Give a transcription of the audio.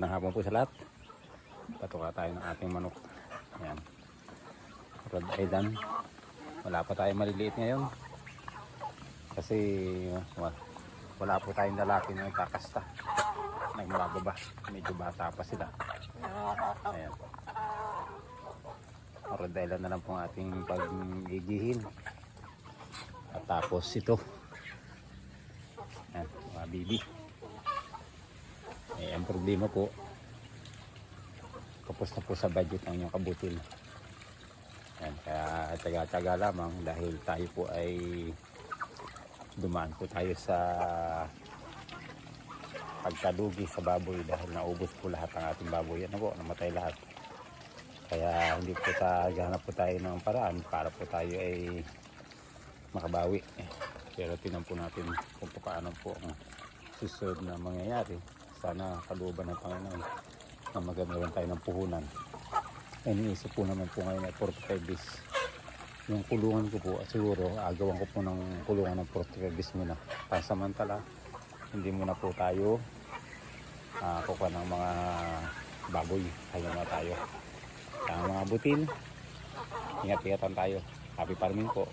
Ng hapon po sa lahat. Patuka tayo ng ating manok. Ayan. Rhode Island. Wala pa tayong maliliit ngayon. Kasi wala po tayong lalaki na nagkakasta. Nagbababa. Medyo bata pa sila. Ayan. Rhode Island na lang po ang ating paggigihin. At tapos ito. Ayan. Mga bibi. Ang problema po, kapos na po sa budget ng inyong kabutil. Yan, kaya taga-taga lamang dahil tayo po ay dumaan po tayo sa pagkalugi sa baboy dahil naubos po lahat ng ating baboy. Ano po, namatay lahat. Kaya hindi po hanap po tayo ng paraan para po tayo ay makabawi. Pero tingnan po natin kung paano po ang susunod na mangyayari. Sana kalooban ng Panginoon na magamiran tayo ng puhunan. Iniisip po naman po ngayon ay 45 days. Yung kulungan ko po, siguro agawan ko po ng kulungan ng 45 days muna. Pansamantala, hindi muna po tayo kukuha ng mga baboy. Kaya na tayo. Ang mga butil, ingat-ingatan tayo. Happy farming po.